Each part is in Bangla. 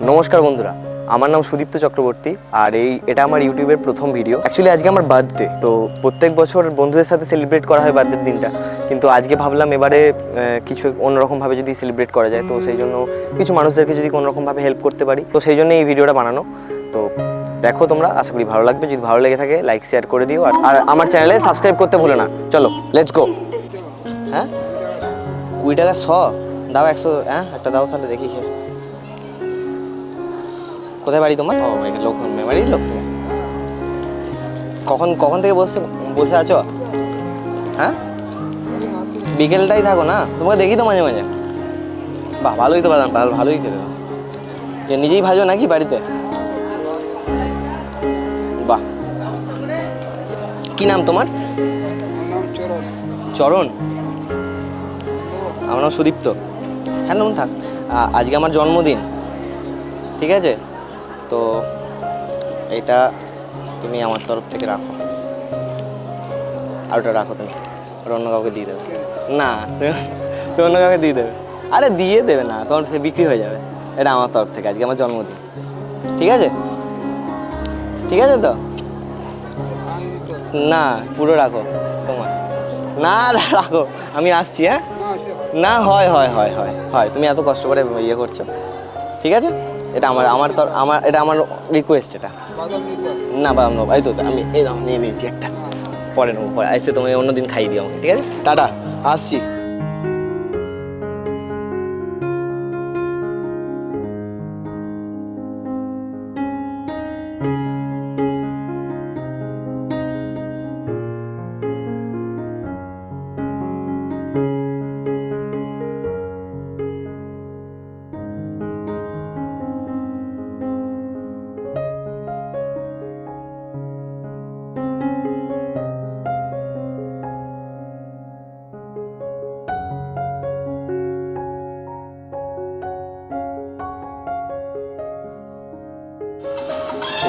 নমস্কার বন্ধুরা, আমার নাম সুদীপ্ত চক্রবর্তী আর এটা আমার ইউটিউবের প্রথম ভিডিও। অ্যাকচুয়ালি আজকে আমার বার্থডে, তো প্রত্যেক বছর বন্ধুদের সাথে সেলিব্রেট করা হয় বার্থডের দিনটা, কিন্তু আজকে ভাবলাম এবারে কিছু অন্যরকমভাবে যদি সেলিব্রেট করা যায়, তো সেই জন্য কিছু মানুষদেরকে যদি কোনোরকমভাবে হেল্প করতে পারি, তো সেই জন্য এই ভিডিওটা বানানো। তো দেখো তোমরা, আশা করি ভালো লাগবে। যদি ভালো লেগে থাকে লাইক শেয়ার করে দিও, আর আমার চ্যানেলে সাবস্ক্রাইব করতে ভুলো না। চলো লেটস গো। হ্যাঁ 20 টাকা 100 দাও, 100 হ্যাঁ একটা দাও তাহলে দেখি খেয়ে। কোথায় বাড়ি তোমার? ও লোক মেমারির লোক। কখন থেকে বসে আছো? হ্যাঁ বিকেলটাই থাকো না? তোমাকে দেখি তো মাঝে মাঝে। বাহ, ভালোই তো বাদাম, ভালোই খেতে। নিজেই ভাজো নাকি বাড়িতে? বাহ। কি নাম তোমার? চরণ। আমার নাম সুদীপ্ত। হ্যাঁ নাম থাক। আজকে আমার জন্মদিন, ঠিক আছে? তো এটা তুমি আমার তরফ থেকে রাখো, আর ওটা রাখো তুমি, ওটা অন্য কাউকে দিয়ে দেবে। না তুমি অন্য কাউকে দিয়ে দেবে। আরে দিয়ে দেবে না, তোমার সে বিক্রি হয়ে যাবে। এটা আমার তরফ থেকে, আজকে আমার জন্মদিন, ঠিক আছে? ঠিক আছে তো? না পুরো রাখো তোমার। না রাখো, আমি আসছি। হ্যাঁ না, হয় হয় হয় হয় হয় তুমি এত কষ্ট করে ইয়ে করছো, ঠিক আছে? এটা এটা আমার রিকোয়েস্ট। এটা না বাদাম নেবো, এই তো আমি এই দাম নিয়ে নিয়েছি একটা, পরে নেবো, পরে এসে তুমি অন্যদিন খাইয়ে দিও আমাকে, ঠিক আছে? টাটা, আসছি।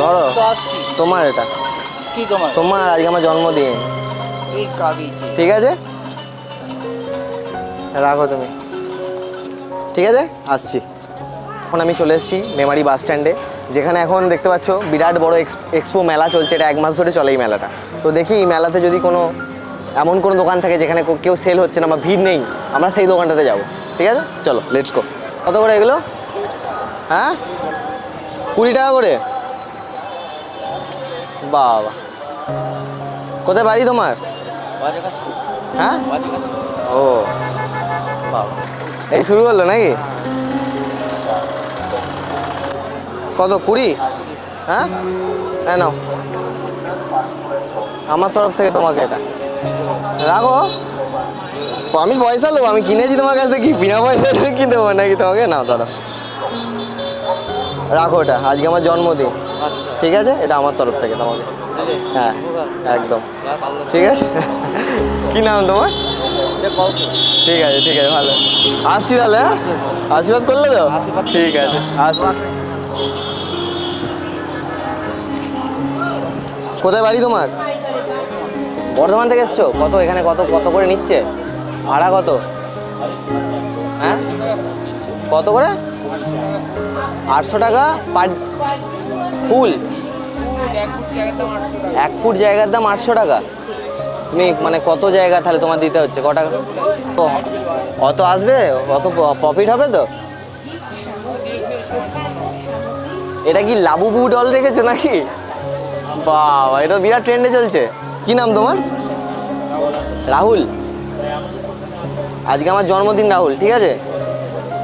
ধরো তোমার, এটা কি তোমার আজকে আমার জন্মদিন, ঠিক আছে? রাখো তুমি, ঠিক আছে? আসছি। এখন আমি চলে এসেছি মেমারি বাস স্ট্যান্ডে, যেখানে এখন দেখতে পাচ্ছ বিরাট বড় এক্সপো মেলা চলছে। এটা 1 মাস ধরে চলে এই মেলাটা। তো দেখি এই মেলাতে যদি এমন কোনো দোকান থাকে যেখানে কেউ সেল হচ্ছে না বা ভিড় নেই, আমরা সেই দোকানটাতে যাব, ঠিক আছে? চলো লেটস গো। কত করে এগুলো? হ্যাঁ 20 টাকা করে। বাবা, কোথায় বাড়ি তোমার? হ্যাঁ ও বাবা, এই শুরু করলো নাকি? কত 20? হ্যাঁ হ্যাঁ নাও, আমার তরফ থেকে তোমাকে এটা রাখো। আমি পয়সা দেবো, আমি কিনেছি তোমার কাছ থেকে, বিনা পয়সা দিয়ে কিনতে দেবো নাকি তোমাকে? নাও ধরো, রাখো এটা, আজকে আমার জন্মদিন, ঠিক আছে? এটা আমার তরফ থেকে তোমাকে। হ্যাঁ একদম ঠিক আছে। কি নাম তোমার? ঠিক আছে ঠিক আছে, ভালো। আসছি তাহলে, হ্যাঁ আশীর্বাদ করলে তো? ঠিক আছে, আসছি। কোথায় বাড়ি তোমার? বর্ধমান থেকে এসছো? এখানে কত করে নিচ্ছে ভাড়া? কত? হ্যাঁ কত করে? 800 টাকা পার ফুল? 1 ফুট জায়গার দাম 800 টাকা? তুমি মানে কত জায়গা তাহলে তোমার দিতে হচ্ছে? ক টাকা অত আসবে? অত প্রফিট হবে তো? এটা কি লাবুবু ডল রেখেছো নাকি? বাবা, এটা বিরাট ট্রেন্ডে চলছে। কি নাম তোমার? রাহুল। আজকে আমার জন্মদিন রাহুল, ঠিক আছে?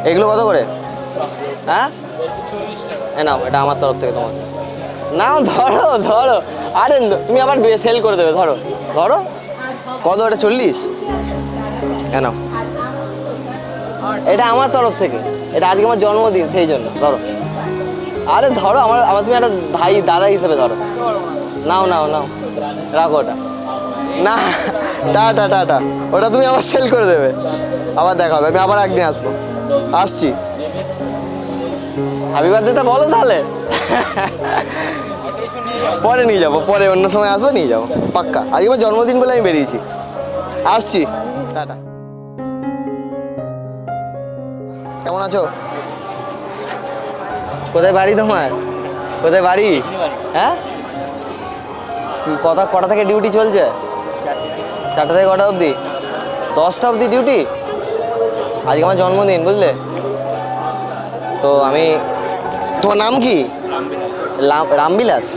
এগুলো কত করে? হ্যাঁ নাও, এটা আমার তরফ থেকে তোমাকে। নাও ধরো ধরো, আরে তুমি আবার সেল করে দেবে। ধরো ধরো, কত? এটা 40? নাও, এটা আমার তরফ থেকে, এটা আজকে আমার জন্মদিন সেই জন্য ধরো। আরে ধরো, আমার তুমি একটা ভাই দাদা হিসেবে ধরো। নাও নাও নাও, রাখো ওটা। না টাটা টাটা, ওটা তুমি আবার সেল করে দেবে, আবার দেখা হবে। আমি আবার একদিন আসছি। হ্যাপি বার্থডেটা বলো তাহলে। পরে নিয়ে যাবো, পরে অন্য সময় আসবো, নিয়ে যাবো পাক্কা। আজকে আমার জন্মদিন বলে আমি বেরিয়েছি, আসছি। টাটা। কেমন আছো? কোথায় বাড়ি তোমার? কোথায় বাড়ি? হ্যাঁ, কটা থেকে ডিউটি চলছে? 4টা থেকে কটা অবধি? 10টা অবধি ডিউটি? আজকে আমার জন্মদিন, বুঝলে তো। আমি, তোমার নাম কি? রামবিলাস।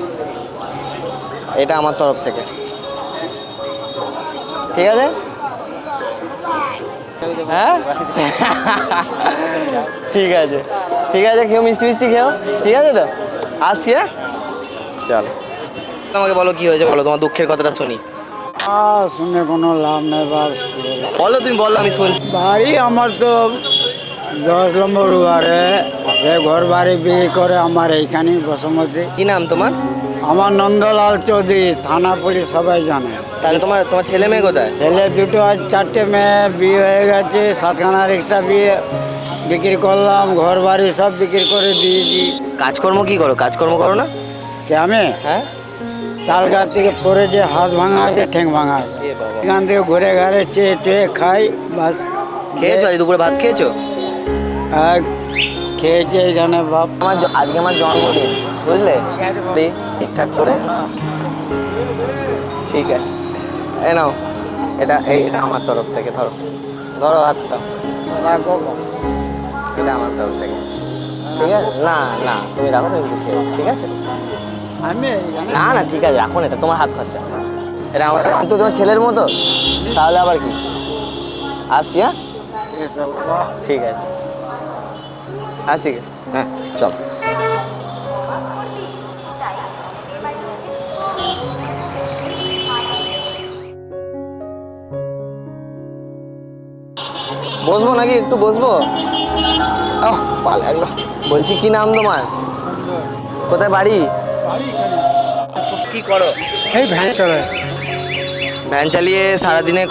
এটা আমার তরফ থেকে, ঠিক আছে? হ্যাঁ ঠিক আছে, ঠিক আছে, খেও, মিষ্টি মিষ্টি খেও, ঠিক আছে তো। আসছি, হ্যাঁ, চলো। আমাকে বলো কি হয়েছে, বলো তোমার দুঃখের কথাটা শুনি। শুনে কোনো লাভ নেই বাস। বলো, তুমি বলো, আমি শুনি। বাড়ি আমার তো 10 নম্বর ওয়ার্ডে, সে ঘর বাড়ি বিয়ে করে আমার এইখানে বসমতি। কি নাম তোমার? আমার নন্দলাল চৌধুরী, থানা পুলিশ সবাই জানে। তাহলে তোমার ছেলে মেয়ে কোথায়? ছেলে দুটো, আজ 4টে মেয়ে বিয়ে হয়ে গেছে, 7খানা রিক্সা বিয়ে বিক্রি করলাম, ঘর বাড়ি সব বিক্রি করে দিয়েছি। কাজকর্ম কি করো? কাজকর্ম করো না? কে আমি? হ্যাঁ, তাল গাছ থেকে পড়ে যে হাত ভাঙা আছে, ঠ্যাং ভাঙা আছে, এখান থেকে ঘুরে ঘাড়ে চেয়ে চেয়ে খাই বাস। খেয়েছো? আজ দুপুরে ভাত খেয়েছো? খেয়েছে এখানে বাপ। আজকে আমার জন্মদিন, বুঝলে, ঠিকঠাক করে, ঠিক আছে, এ নাও, এটা আমার তরফ থেকে, ধরো হাতটা, এটা আমার তরফ থেকে, ঠিক আছে? না না, তুমি রাখো, তুমি একটু খেয়ে, ঠিক আছে? আমি না না, ঠিক আছে, রাখো না, এটা তোমার হাত খরচা। এটা আমার তো তোমার ছেলের মতো, তাহলে আবার কি। আসছি, হ্যাঁ, ঠিক আছে, আসি, হ্যাঁ, চল। বসবো নাকি? একটু বসবো? ভালো লাগলো। বলছি, কি নাম তোমার? কোথায় বাড়ি? কি করো? এই ভ্যান চালায়। ভ্যান চালিয়ে সারাদিনে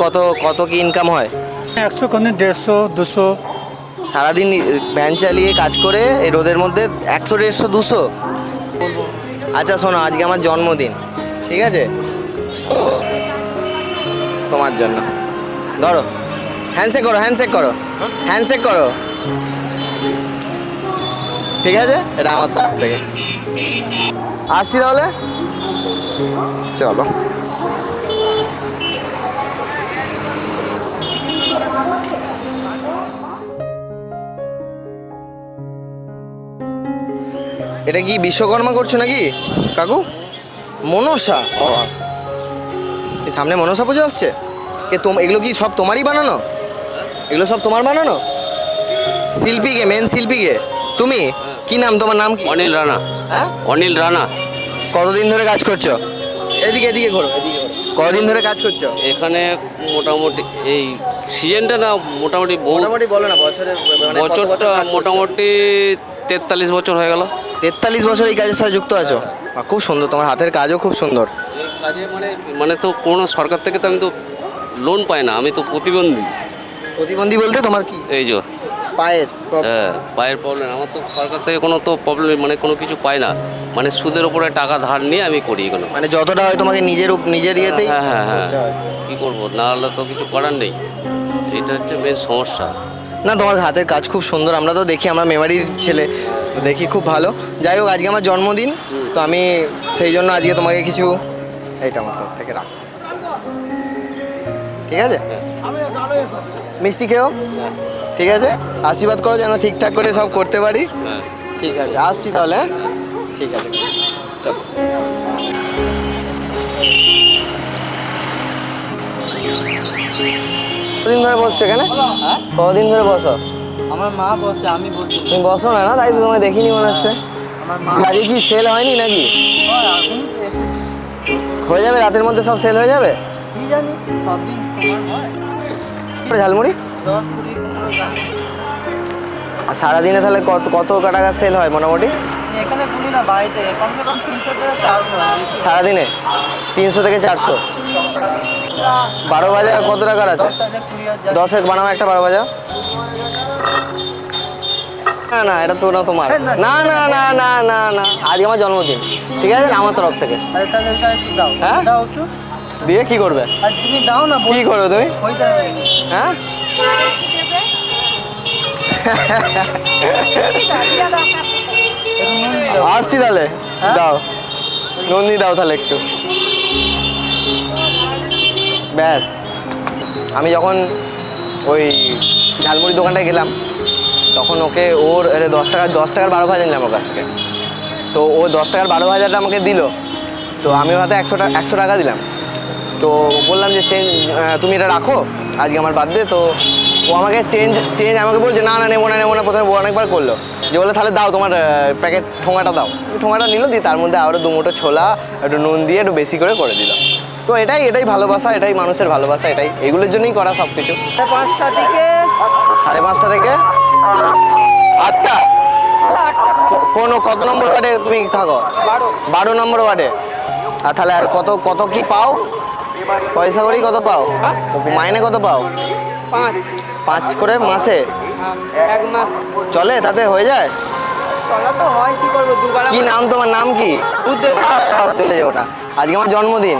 কত কি ইনকাম হয়? 100, কোন 150, 200। সারাদিন ভ্যান চালিয়ে কাজ করে এই রোদের মধ্যে 100, 150, 200? আচ্ছা শোনো, আজকে আমার জন্মদিন, ঠিক আছে, তোমার জন্য ধরো, হ্যান্ডশেক করো, হ্যান্ডশেক করো, হ্যান্ডশেক করো, ঠিক আছে? এটা আমার তরফ থেকে। আসছি তাহলে, চলো। এটা কি বিশ্বকর্মা করছো নাকি কাকু? মনসা? ও, এই সামনে মনসা পুজো আসছে। এগুলো কি সব তোমারই বানানো? এগুলো সব তোমার বানানো? শিল্পীকে, মেন শিল্পীকে তুমি? কি নাম তোমার? নাম কি? অনিল রানা। হ্যাঁ, অনিল রানা। কতদিন ধরে কাজ করছো? এদিকে এদিকে ঘোরো, এদিকে ঘোরো। কতদিন ধরে কাজ করছো এখানে মোটামুটি এই সিজনটা না, মোটামুটি মোটামুটি বলো না, বছরে মানে কত বছর বছরটা কাজ করছো? মোটামুটি 43 বছর হয়ে গেল। 43 বছর এই কাজের সাথে যুক্ত আছো? বাহ, খুব সুন্দর, তোমার হাতের কাজও খুব সুন্দর। এই কাজে মানে তো কোনো সরকার থেকে তো আমি তো লোন পাই না, আমি তো প্রতিবন্ধী। প্রতিবন্ধী বলতে তোমার কি? এই যে পায়ের হ্যাঁ, পায়ের প্রবলেম। আমার তো সরকার থেকে কোনো তো প্রবলেম, মানে কোনো কিছু পাই না, মানে সুদের উপরে টাকা ধার নিয়ে আমি করি এগুলো। মানে যতটা হয় তোমাকে নিজের ইয়েতেই হ্যাঁ হ্যাঁ হ্যাঁ, করতে হয়। কী করবো, না হলে তো কিছু করার নেই, এটা হচ্ছে মেন সমস্যা। না, তোমার হাতের কাজ খুব সুন্দর, আমরা তো দেখি, আমরা মেমারির ছেলে, দেখি খুব ভালো। যাই হোক, আজকে আমার জন্মদিন, তো আমি সেই জন্য আজকে তোমাকে কিছু, এইটা আমার তরফ থেকে রাখ, ঠিক আছে? মিষ্টি খেও, ঠিক আছে? আশীর্বাদ করো যেন ঠিকঠাক করে সব করতে পারি। হ্যাঁ, ঠিক আছে, আসছি তাহলে, হ্যাঁ, ঠিক আছে, চলো। কতদিন ধরে বসছো এখানে? কতদিন ধরে বসো? আমার মা বসে, আমি বসি। তুমি বসো না? না, তাই তো তোমায় দেখিনি মনে হচ্ছে। আমার মা আজকে কি সেল হয়নি নাকি? এখন এসেছি, হয়ে যাবে রাতের মধ্যে, সব সেল হয়ে যাবে? কি জানি সব দিন সময় হয়। ঝালমুড়ি 10, 20, 15 আর সারাদিনে তাহলে কত টাকা সেল হয় মোটামুটি? এখানে পুরি না, বাড়িতে কমসে কম 300 থেকে 400 বেশি। সারাদিনে 300 থেকে 400? 12 বাজার কত টাকার আছে? 10,000, 20,000। 10 বানাও একটা 12 বাজার। না না, এটা তো না তোমার। না না না না না না, আজকে আমার জন্মদিন, ঠিক আছে, আমার তরফ থেকে। আরে তাহলে ওটা একটু দাও। হ্যাঁ? দাও একটু। দিয়ে কি করবে? আর তুমি দাও না, কি করবে তুমি? ওইটা হ্যাঁ, এরকম আসছি তাহলে, দাও নন্দী দাও তাহলে একটু। ব্যাস, আমি যখন ওই ঝালমুড়ি দোকানটায় গেলাম তখন ওকে ওর 10 টাকার 12 ভাজা নিলাম ওর কাছ থেকে। তো ও 10 টাকার 12 ভাজাটা আমাকে দিল, তো আমি হয়তো 100 টাকা দিলাম। তো বললাম যে তুমি এটা রাখো, আজকে আমার বার্থডে। তো ও আমাকে চেঞ্জ আমাকে বলছে না নেবো না। প্রথমে অনেকবার করলো, যে বলে তাহলে দাও তোমার প্যাকেট ঠোঙাটা দাও। ঠোঙাটা নিল, দিয়ে তার মধ্যে আরও 2 মুঠো ছোলা, একটু নুন দিয়ে একটু বেশি করে দিল। তো এটাই ভালোবাসা, এটাই মানুষের ভালোবাসা, এগুলোর জন্যই করা সব কিছু। 5টা থেকে 5:30 থেকে 8টা। কত নম্বর ওয়ার্ডে তুমি থাকো? 12 নম্বর ওয়ার্ডে। আর তাহলে আর কত কি পাও? পয়সা করেই কত পাও? মাইনে কত পাও? 5 করে মাসে? 1 মাস চলে, তাতে হয়ে যায়? চলা তো হয়, কি করবো, দুবেলা। কি নাম তোমার? নাম কি? চলে যাও ওটা। আজকে আমার জন্মদিন,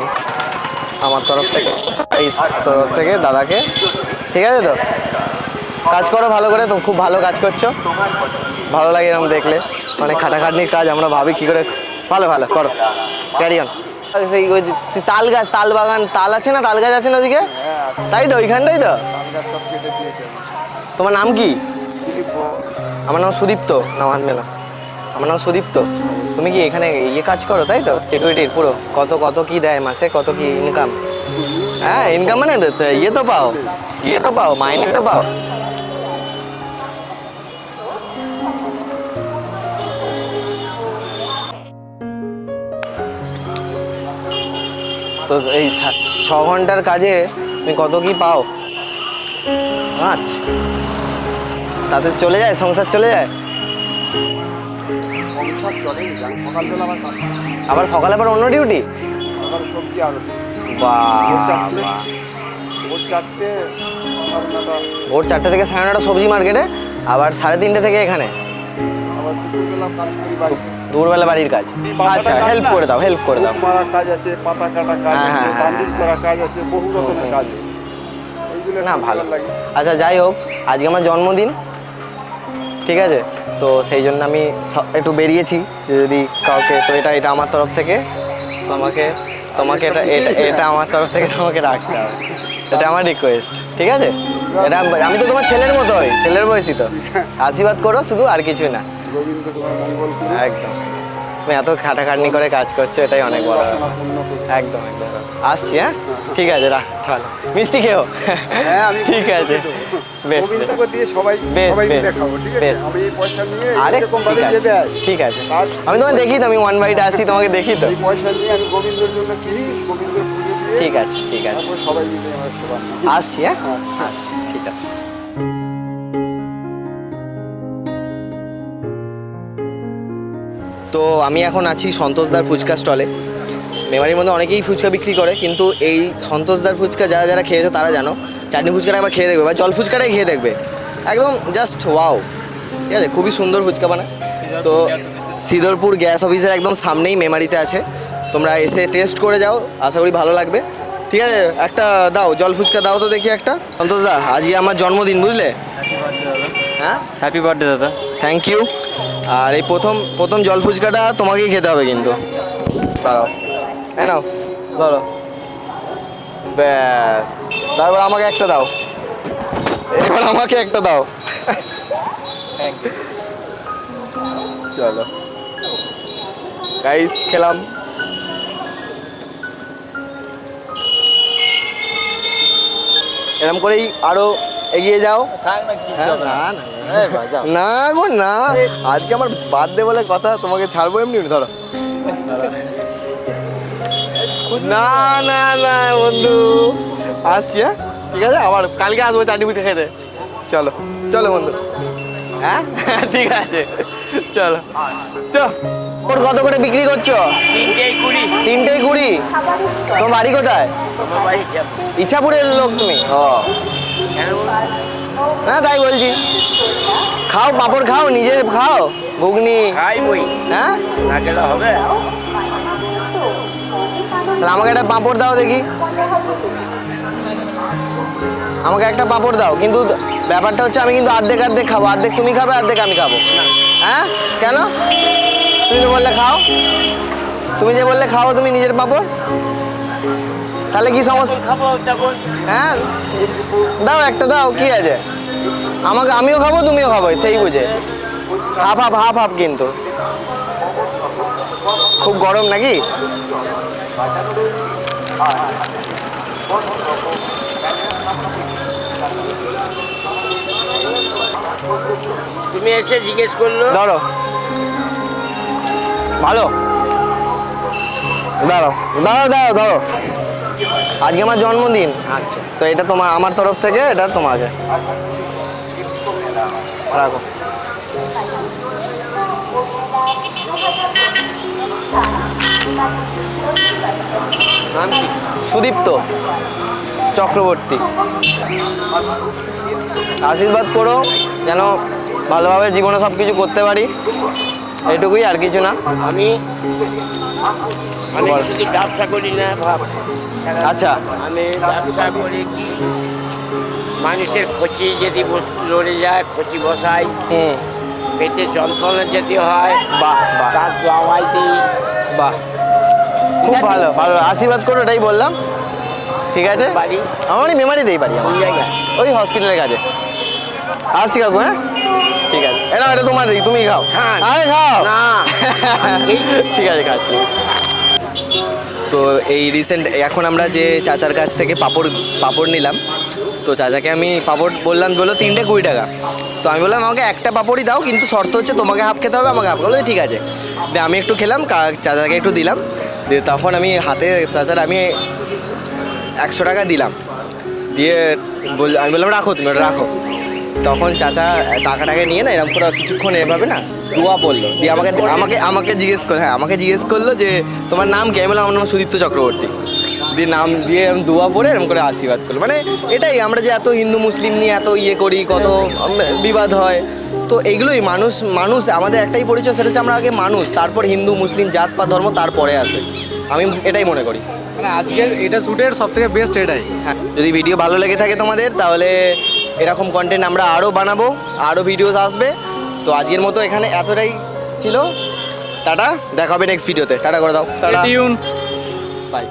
আমার তরফ থেকে দাদাকে, ঠিক আছে তো? কাজ করো ভালো করে, তো খুব ভালো কাজ করছো, ভালো লাগে এরকম দেখলে। অনেক খাটাখাটনির কাজ, আমরা ভাবি কি করে। ভালো করো, ক্যারি অন। সেই ওই তাল গাছ, তাল বাগান, তাল আছে না, তাল গাছ আছে না ওদিকে? তাই তো, ওইখানটাই তো। তোমার নাম কি? আমার নাম সুদীপ্ত। আমার নাম সুদীপ্ত। তুমি কি এখানে কাজ করো, তাই তো? সিকিউরিটির পুরো কত কি দেয় মাসে, কত কি ইনকাম? হ্যাঁ, ইনকাম মানে তো পাও, মাইনে তো পাও। তো এই 6 ঘন্টার কাজে তুমি কত কি পাও? আচ্ছা, তাতে চলে যায়, সংসার চলে যায়। আবার সকালে আবার অন্য ডিউটি? ভোর 4টে থেকে 9:30 সবজি মার্কেটে, আবার 3:30 থেকে এখানে দুপুরবেলা বাড়ির কাজ। আচ্ছা, হেল্প করে দাও। কাজ আছে, পাতা কাটা কাজ আছে, বান্ডিল করা কাজ আছে, বহু রকমের কাজ। না, ভালো লাগে। আচ্ছা, যাই হোক, আজকে আমার জন্মদিন, ঠিক আছে? তো সেই জন্য আমি একটু বেরিয়েছি, যদি কাউকে, তো এটা আমার তরফ থেকে তোমাকে এটা আমার তরফ থেকে তোমাকে রাখতে হবে। এটা আমার রিকোয়েস্ট, ঠিক আছে? এটা আমি তো তোমার ছেলের মতো হই, ছেলের বয়সী, তো আশীর্বাদ করো শুধু, আর কিছুই না। একদম, তুমি এত খাটাখাটনি করে কাজ করছো, এটাই অনেক বড়। একদম। আসছি, হ্যাঁ, ঠিক আছে, রাখ তাহলে। মিষ্টি খেও। ঠিক আছে, বেশ। আরে ঠিক আছে, আমি তোমাকে দেখি তো, আমি 1 বাইটে আসি, তোমাকে দেখি তো। ঠিক আছে, আসছি, হ্যাঁ, ঠিক আছে। তো আমি এখন আছি সন্তোষদার ফুচকা স্টলে। মেমারির মধ্যে অনেকেই ফুচকা বিক্রি করে, কিন্তু এই সন্তোষদার ফুচকা যারা খেয়েছো তারা জানো। চাটনি ফুচকাটা একবার খেয়ে দেখবে, বা জল ফুচকাটাই খেয়ে দেখবে, একদম জাস্ট ওয়াও, ঠিক আছে? খুবই সুন্দর ফুচকা বানায়। তো সিদরপুর গ্যাস অফিসের একদম সামনেই মেমারিতে আছে, তোমরা এসে টেস্ট করে যাও, আশা করি ভালো লাগবে। ঠিক আছে, একটা দাও, জল ফুচকা দাও তো দেখি একটা। সন্তোষদা, আজকে আমার জন্মদিন, বুঝলে? হ্যাঁ, হ্যাপি বার্থডে দাদা। Thank you. আর এই প্রথম জল ফুচকাটা তোমাকেই খেতে হবে কিন্তু। দাঁড়াও, নাও, ধরো, ব্যাস। তারপর আমাকে একটা দাও, এবার আমাকে একটা দাও। চলো গাইস, খেলাম। এরকম করেই আরো এগিয়ে যাও। না গো না, আজকে আমার বার্থডে বলে কথা, তোমাকে ছাড়বো এমনি? ধরো। না বন্ধু, আসছি, হ্যাঁ, ঠিক আছে, আবার কালকে আসবো চাটনি ফুচকা খেতে। চলো বন্ধু, হ্যাঁ, ঠিক আছে, চলো। কত করে বিক্রি করছো? 3টেই 20। তোমার বাড়ি কোথায়? ইচ্ছাপুরের লোক তুমি? ও, হ্যাঁ, তাই বলছি। খাও, পাঁপড় খাও, নিজে খাও, ঘুগনি। হ্যাঁ, হবে। তাহলে আমাকে একটা পাঁপড় দাও দেখি, আমাকে একটা পাঁপড় দাও। কিন্তু ব্যাপারটা হচ্ছে, আমি কিন্তু অর্ধেক খাবো, অর্ধেক তুমি খাবে, অর্ধেক আমি খাবো। হ্যাঁ, কেন? তুমি তো বললে খাও, তুমি যে বললে খাও তুমি নিজের পাপড়, তাহলে কি সমস্যা? হ্যাঁ দাও একটা দাও, কি আছে? আমাকে আমিও খাবো তুমিও খাবো সেই বুঝে, হাফ হাফ হাফ হাফ। কিন্তু খুব গরম নাকি? তুমি এসে জিজ্ঞেস করলো ধরো ভালো, দাঁড়াও দাঁড়াও দাঁড়াও ধরো, আজকে আমার জন্মদিন, তো এটা তোমার, আমার তরফ থেকে এটা তোমাকে রাখো। নাম কি? সুদীপ্ত চক্রবর্তী। আশীর্বাদ করো যেন ভালোভাবে জীবনে সব কিছু করতে পারি, এটুকুই, আর কিছু না। আমি শুধু ব্যবসা করি না ভাব, আচ্ছা আমি ব্যবসা করি কি মানুষের ক্ষতি যদি লড়ে যায় ক্ষতি বসাই, হুম, পেটে যন্ত্রণা যদি হয় বাহ বাহ তার দাওয়াই দিই। বাহ, খুব ভালো ভালো, আশীর্বাদ করো এটাই বললাম, ঠিক আছে? বাড়ি আমার ওই মেমারি দেই বাড়ি আমার, কোন জায়গায়? ওই হসপিটালের কাছে। আসছি কাকু, হ্যাঁ ঠিক আছে, এটা এটা তোমার, তুমি খাও। খান। আরে খাও না। ঠিক আছে খাচ্ছি। তো এই রিসেন্ট এখন আমরা যে চাচার কাছ থেকে পাঁপড় নিলাম, তো চাচাকে আমি পাঁপড় বললাম, বললো 3টে 20 টাকা। তো আমি বললাম আমাকে একটা পাঁপড়ই দাও, কিন্তু শর্ত হচ্ছে তোমাকে হাফ খেতে হবে আমাকে হাফ। বললো ঠিক আছে। দিয়ে আমি একটু খেলাম, চাচাকে একটু দিলাম, দিয়ে তখন আমি হাতে চাচার আমি 100 টাকা দিলাম, দিয়ে আমি বললাম রাখো তুমি ওটা রাখো। তখন চাচা টাকাটাকে নিয়ে না এরকম করে কিছুক্ষণ এভাবে না দোয়া পড়লো, দিয়ে আমাকে আমাকে আমাকে জিজ্ঞেস করলো, হ্যাঁ আমাকে জিজ্ঞেস করলো যে তোমার নাম কি? আমি বললাম আমার নাম সুদীপ্ত চক্রবর্তী। দিয়ে নাম দিয়ে আমি দোয়া পড়ে এরকম করে আশীর্বাদ করলো। মানে এটাই, আমরা যে এত হিন্দু মুসলিম নিয়ে এত ইয়ে করি, কত বিবাদ হয়, তো এইগুলোই মানুষ আমাদের একটাই পরিচয়, সেটা হচ্ছে আমরা আগে মানুষ, তারপর হিন্দু মুসলিম জাত পাত ধর্ম তারপরে আসে, আমি এটাই মনে করি। মানে আজকের এটা শ্যুটের সব থেকে বেস্ট এটাই। হ্যাঁ, যদি ভিডিও ভালো লেগে থাকে তোমাদের, তাহলে এরকম কন্টেন্ট আমরা আরও বানাবো, আরও ভিডিওস আসবে। তো আজকের মতো এখানে এতটাই ছিল, টাটা, দেখা হবে নেক্সট ভিডিওতে। টাটা করে দাও, টাটা, টিউন বাই।